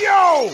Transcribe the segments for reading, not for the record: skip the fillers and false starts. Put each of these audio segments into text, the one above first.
Yo!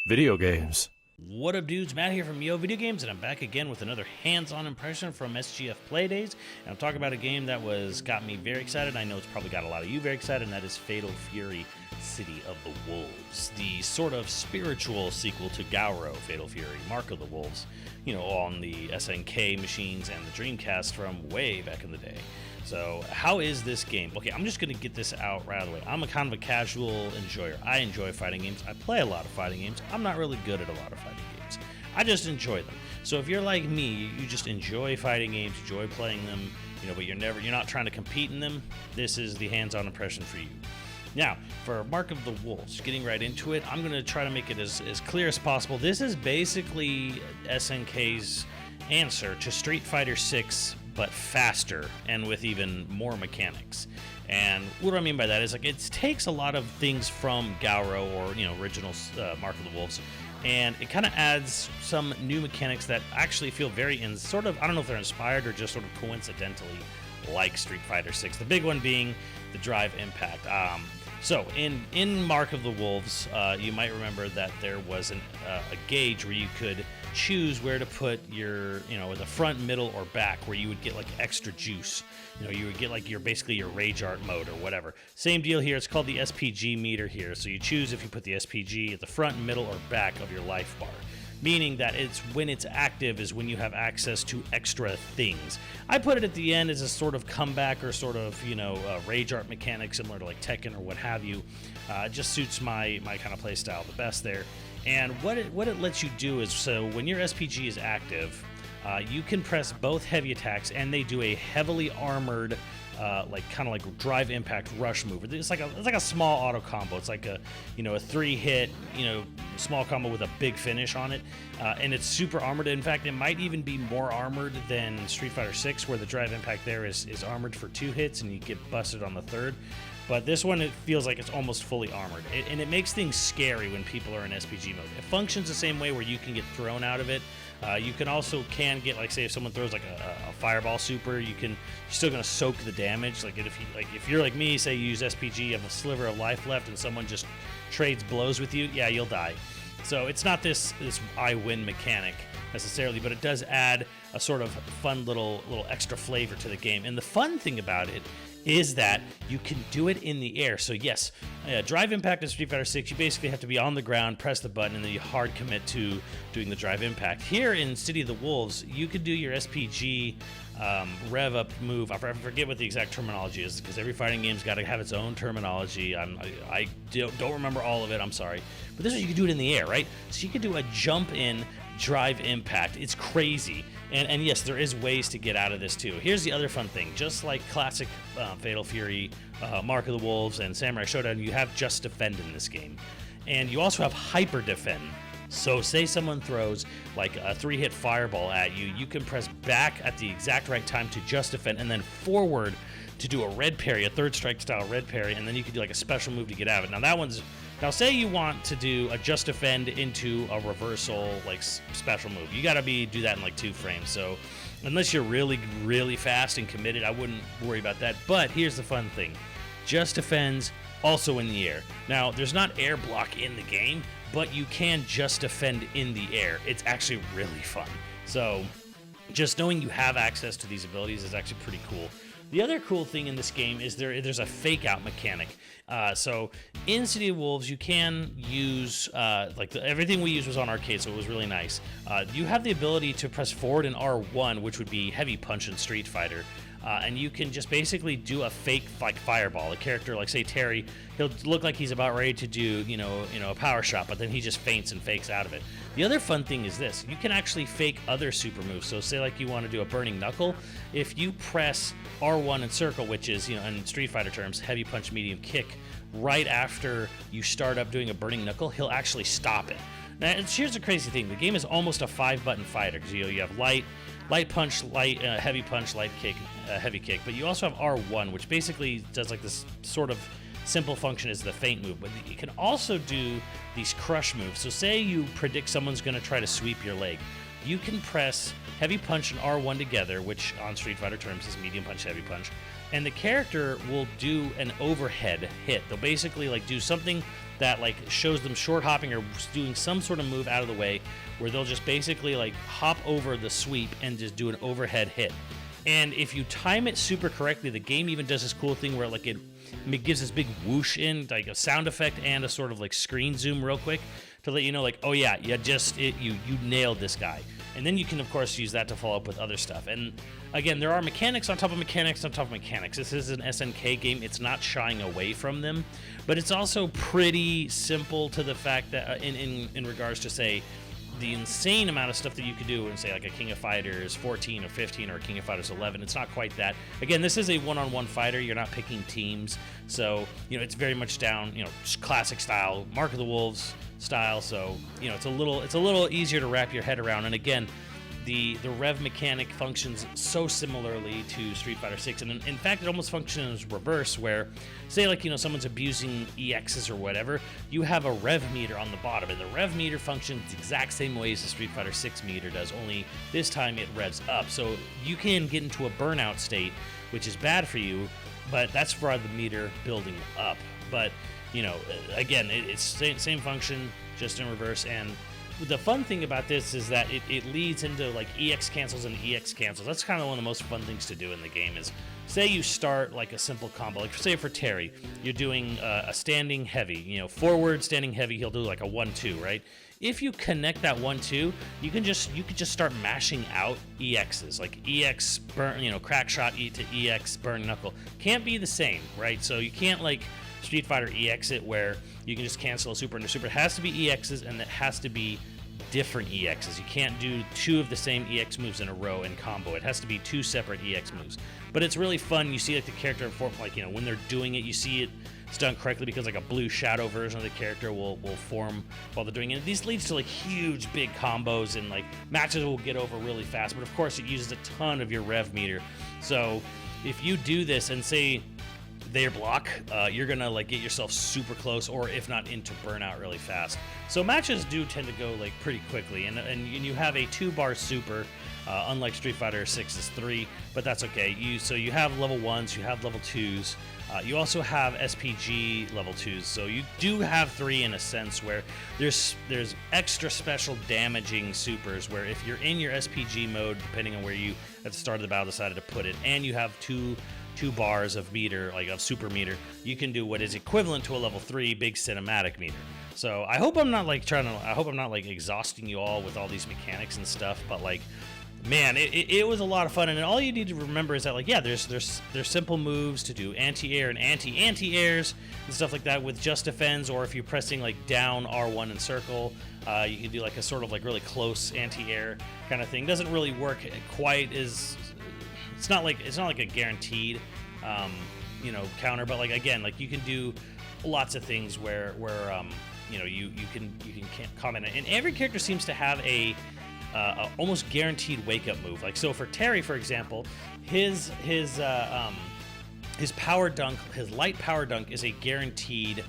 Video games. What up, dudes? Matt here from YoVideogames, and I'm back again with another hands-on impression from SGF Playdays. And I'm talking about a game that got me very excited. I know it's probably got a lot of you very excited, and that is Fatal Fury City of the Wolves, the sort of spiritual sequel to Gauro, Fatal Fury, Mark of the Wolves, you know, on the SNK machines and the Dreamcast from way back in the day. So how is this game? Okay, I'm just going to get this out right away. I'm a kind of a casual enjoyer. I enjoy fighting games. I play a lot of fighting games. I'm not really good at a lot of fighting games. I just enjoy them. So if you're like me, you just enjoy fighting games, enjoy playing them, you know, but you're not trying to compete in them, this is the hands-on impression for you. Now, for Mark of the Wolves, getting right into it, I'm going to try to make it as clear as possible. This is basically SNK's answer to Street Fighter 6, but faster and with even more mechanics. And what do I mean by that is, like, it takes a lot of things from Gauro, or, you know, original Mark of the Wolves, and it kind of adds some new mechanics that actually feel very sort of, I don't know if they're inspired or just sort of coincidentally like Street Fighter 6. The big one being the drive impact. So in Mark of the Wolves, you might remember that there was a gauge where you could choose where to put your, you know, the front, middle, or back, where you would get like extra juice. You know, you would get like basically your rage art mode or whatever. Same deal here. It's called the SPG meter here. So you choose if you put the SPG at the front, middle, or back of your life bar. Meaning that it's when it's active is when you have access to extra things. I put it at the end as a sort of comeback or sort of, you know, rage art mechanic similar to like Tekken or what have you. It just suits my kind of play style the best there. And what it lets you do is, so when your SPG is active, you can press both heavy attacks, and they do a heavily armored, like kind of like drive impact rush move. It's like a small auto combo. It's like a 3-hit, you know, small combo with a big finish on it, and it's super armored. In fact, it might even be more armored than Street Fighter 6, where the drive impact there is armored for 2 hits and you get busted on the 3rd. But this one, it feels like it's almost fully armored, and it makes things scary when people are in SPG mode. It functions the same way where you can get thrown out of it. You can get, like, say if someone throws like a fireball super, you're still gonna soak the damage. Like if you're like me, say you use SPG, you have a sliver of life left, and someone just trades blows with you, yeah, you'll die. So it's not this I win mechanic necessarily, but it does add a sort of fun little extra flavor to the game. And the fun thing about it is that you can do it in the air. So yes, drive impact in Street Fighter 6, you basically have to be on the ground, press the button, and then you hard commit to doing the drive impact. Here in City of the Wolves, you could do your SPG rev up move. I forget what the exact terminology is, because every fighting game's got to have its own terminology. I don't remember all of it, I'm sorry. But this is, you can do it in the air, right? So you could do a jump in drive impact. It's crazy. And yes, there is ways to get out of this too. Here's the other fun thing. Just like classic Fatal Fury, Mark of the Wolves, and Samurai Showdown, you have Just Defend in this game. And you also have Hyper Defend. So say someone throws like a 3-hit fireball at you, you can press back at the exact right time to Just Defend, and then forward to do a red parry, a third strike style red parry, and then you can do like a special move to get out of it. Now say you want to do a Just Defend into a reversal, like special move. You gotta do that in like 2 frames. So unless you're really, really fast and committed, I wouldn't worry about that. But here's the fun thing. Just Defends also in the air. Now there's not air block in the game, but you can Just Defend in the air. It's actually really fun. So just knowing you have access to these abilities is actually pretty cool. The other cool thing in this game is there's a fake out mechanic. So in City of Wolves, you can use, everything we used was on arcade, so it was really nice. You have the ability to press forward in R1, which would be heavy punch in Street Fighter. And you can just basically do a fake like fireball. A character like, say, Terry, he'll look like he's about ready to do, a power shot, but then he just feints and fakes out of it. The other fun thing is this. You can actually fake other super moves. So say like you want to do a burning knuckle. If you press R1 and circle, which is, in Street Fighter terms, heavy punch, medium kick, right after you start up doing a burning knuckle, he'll actually stop it. Now, here's the crazy thing. The game is almost a 5-button fighter, because you have light punch, heavy punch, light kick, heavy kick. But you also have R1, which basically does like this sort of simple function as the feint move. But you can also do these crush moves. So say you predict someone's going to try to sweep your leg. You can press heavy punch and R1 together, which on Street Fighter terms is medium punch, heavy punch. and the character will do an overhead hit. They'll basically like do something that like shows them short hopping or doing some sort of move out of the way, where they'll just basically like hop over the sweep and just do an overhead hit. And if you time it super correctly, the game even does this cool thing where like it gives this big whoosh in, like a sound effect and a sort of like screen zoom real quick to let you know like, oh yeah, you nailed this guy. And then you can of course use that to follow up with other stuff. And again, there are mechanics on top of mechanics on top of mechanics. This is an SNK game. It's not shying away from them, but it's also pretty simple to the fact that in regards to say the insane amount of stuff that you could do in, say, like a King of Fighters 14 or 15 or a King of Fighters 11. It's not quite that. Again, this is a one-on-one fighter. You're not picking teams. So, it's very much down, just classic style, Mark of the Wolves style. So, it's a little easier to wrap your head around. And again, the rev mechanic functions so similarly to Street Fighter 6, and in fact it almost functions reverse, where say like someone's abusing EXs or whatever, you have a rev meter on the bottom, and the rev meter functions the exact same way as the Street Fighter 6 meter does, only this time it revs up. So you can get into a burnout state, which is bad for you, but that's for the meter building up. But again, it's same function, just in reverse. And the fun thing about this is that it leads into like EX cancels and EX cancels. That's kind of one of the most fun things to do in the game is, say you start like a simple combo, like say for Terry, you're doing a standing heavy, forward standing heavy, he'll do like a 1-2, right? If you connect that 1-2, you could just start mashing out EXs, like EX burn, crack shot E to EX burn knuckle. Can't be the same, right? So you can't like Street Fighter EX it where you can just cancel a super into super. It has to be EXs, and it has to be different EXs. You can't do two of the same EX moves in a row and combo. It has to be two separate EX moves. But it's really fun. You see like the character form, like when they're doing it, you see it's done correctly because like a blue shadow version of the character will form while they're doing it. These leads to like huge big combos, and like matches will get over really fast. But of course it uses a ton of your rev meter. So if you do this and say their block, you're gonna like get yourself super close, or if not into burnout really fast. So matches do tend to go like pretty quickly, and you have a 2-bar super, unlike Street Fighter 6's 3, but that's okay. You have level 1s, you have level 2s, you also have SPG level 2s, so you do have 3 in a sense, where there's extra special damaging supers, where if you're in your SPG mode, depending on where you at the start of the battle decided to put it, and you have two bars of meter, like of super meter, you can do what is equivalent to a level 3 big cinematic meter. So I hope I'm not like exhausting you all with all these mechanics and stuff, but like, man, it was a lot of fun. And all you need to remember is that like, yeah, there's simple moves to do anti-air and anti-airs and stuff like that with just defense, or if you're pressing like down R1 and circle, you can do like a sort of like really close anti-air kind of thing. Doesn't really work quite as, it's not like a guaranteed counter, but like again, like you can do lots of things where you can comment, and every character seems to have a almost guaranteed wake up move. Like so for Terry, for example, his power dunk, his light power dunk is a guaranteed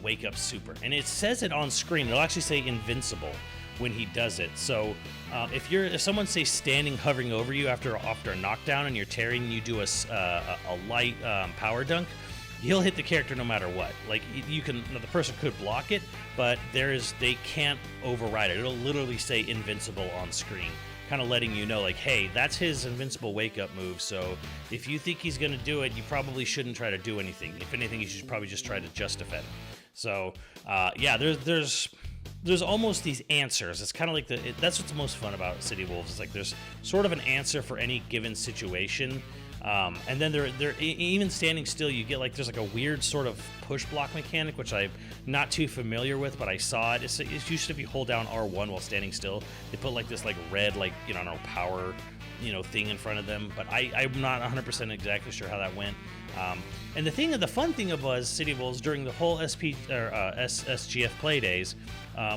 wake up super, and it says it on screen. It'll actually say invincible when he does it. So if someone's say standing hovering over you after a knockdown and you're tearing, and you do a light power dunk, he'll hit the character no matter what. Like the person could block it, but they can't override it. It'll literally say invincible on screen, kind of letting you know like, hey, that's his invincible wake up move. So if you think he's gonna do it, you probably shouldn't try to do anything. If anything, you should probably just try to just defend. So yeah, there's almost these answers. It's kind of like that's what's most fun about City of Wolves. It's like there's sort of an answer for any given situation. And then they're even standing still, you get like there's like a weird sort of push block mechanic, which I'm not too familiar with, but I saw it. It's usually if you hold down R1 while standing still, they put like this like red power thing in front of them. But I'm not 100% exactly sure how that went. And the fun thing was City of Wolves during the whole SGF play days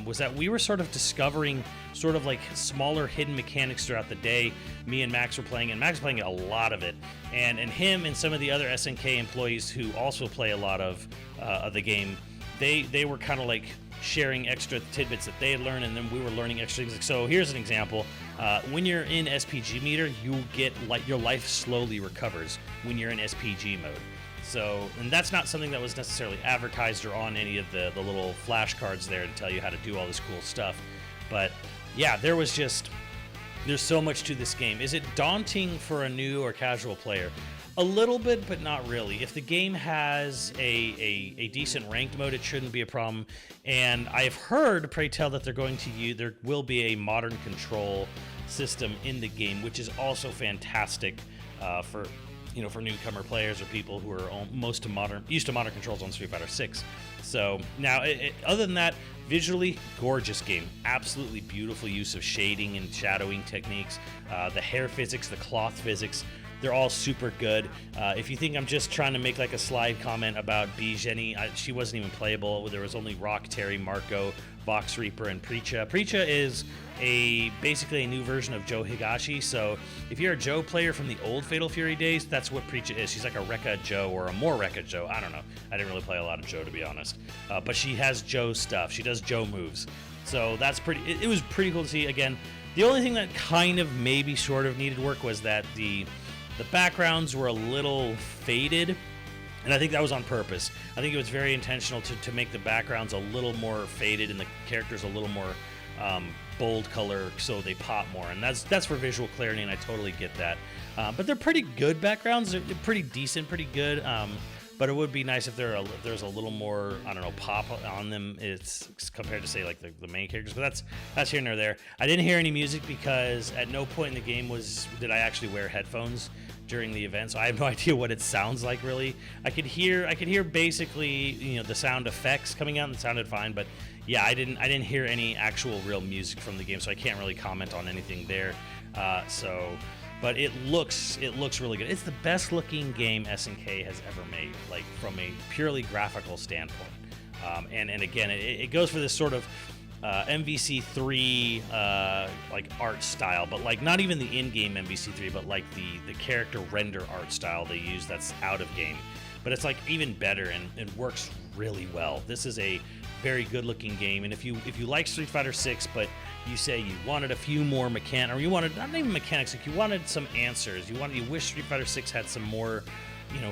was that we were sort of discovering sort of like smaller hidden mechanics throughout the day. Me and Max were playing, and Max was playing a lot of it, and him and some of the other SNK employees who also play a lot of the game, they were kind of like sharing extra tidbits that they had learned, and then we were learning extra things. So here's an example. When you're in SPG meter, you get like your life slowly recovers when you're in SPG mode. So, and that's not something that was necessarily advertised or on any of the little flashcards there to tell you how to do all this cool stuff. But yeah, there's so much to this game. Is it daunting for a new or casual player? A little bit, but not really. If the game has a decent ranked mode, it shouldn't be a problem. And I've heard, pray tell, that there will be a modern control system in the game, which is also fantastic for newcomer players or people who are used to modern controls on Street Fighter 6. So now, other than that, visually gorgeous game. Absolutely beautiful use of shading and shadowing techniques. The hair physics, the cloth physics. They're all super good. If you think I'm just trying to make like a slide comment about B. Jenny, she wasn't even playable. There was only Rock, Terry, Marco, Vox Reaper, and Preacha. Preacha is basically a new version of Joe Higashi. So if you're a Joe player from the old Fatal Fury days, that's what Preacha is. She's like a Rekka Joe or a more Rekka Joe. I don't know. I didn't really play a lot of Joe, to be honest. But she has Joe stuff. She does Joe moves. So that's it was pretty cool to see. Again, the only thing that kind of maybe sort of needed work was that the backgrounds were a little faded, and I think that was on purpose. I think it was very intentional to make the backgrounds a little more faded and the characters a little more bold color so they pop more, and that's for visual clarity, and I totally get that. But they're pretty good backgrounds. They're pretty decent, pretty good. But it would be nice if there's a little more, I don't know, pop on them. It's compared to say like the main characters, but that's here and there. I didn't hear any music because at no point in the game did I actually wear headphones during the event, so I have no idea what it sounds like really. I could hear basically the sound effects coming out, and it sounded fine, but yeah, I didn't hear any actual real music from the game, so I can't really comment on anything there. But it looks really good. It's the best looking game SNK has ever made, like from a purely graphical standpoint. And again, it goes for this sort of MVC3 like art style, but like not even the in-game MVC3, but like the character render art style they use that's out of game. But it's like even better and works really well. This is a very good looking game, and if you like Street Fighter 6, but you say you wanted a few more or you wanted not even mechanics, like you wanted some answers, you wish Street Fighter 6 had some more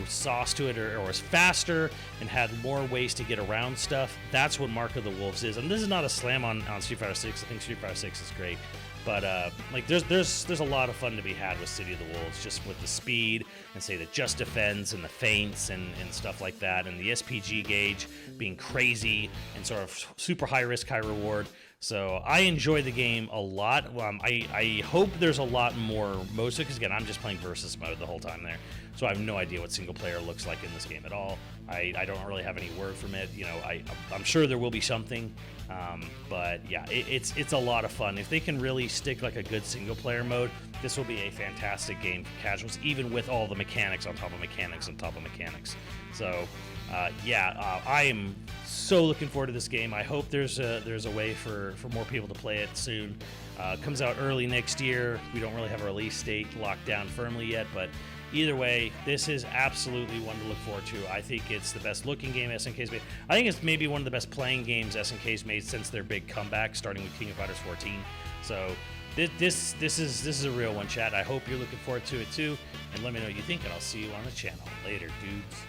sauce to it, or was faster and had more ways to get around stuff, that's what Mark of the Wolves is. And this is not a slam on Street Fighter 6. I think Street Fighter 6 is great, but like there's a lot of fun to be had with City of the Wolves, just with the speed and say the just defends and the feints and stuff like that, and the SPG gauge being crazy and sort of super high risk, high reward. So I enjoy the game a lot. I hope there's a lot more modes, because again, I'm just playing versus mode the whole time there, so I have no idea what single player looks like in this game at all. I don't really have any word from it. I'm sure there will be something, but yeah, it's a lot of fun. If they can really stick like a good single player mode, this will be a fantastic game for casuals, even with all the mechanics on top of mechanics on top of mechanics. So I am so looking forward to this game. I hope there's a way for more people to play it soon. Comes out early next year. We don't really have a release date locked down firmly yet, but either way, this is absolutely one to look forward to. I think it's the best looking game SNK's made. I think it's maybe one of the best playing games SNK's made since their big comeback, starting with King of Fighters 14. So this is a real one, chat. I hope you're looking forward to it too, and let me know what you think, and I'll see you on the channel later, dudes.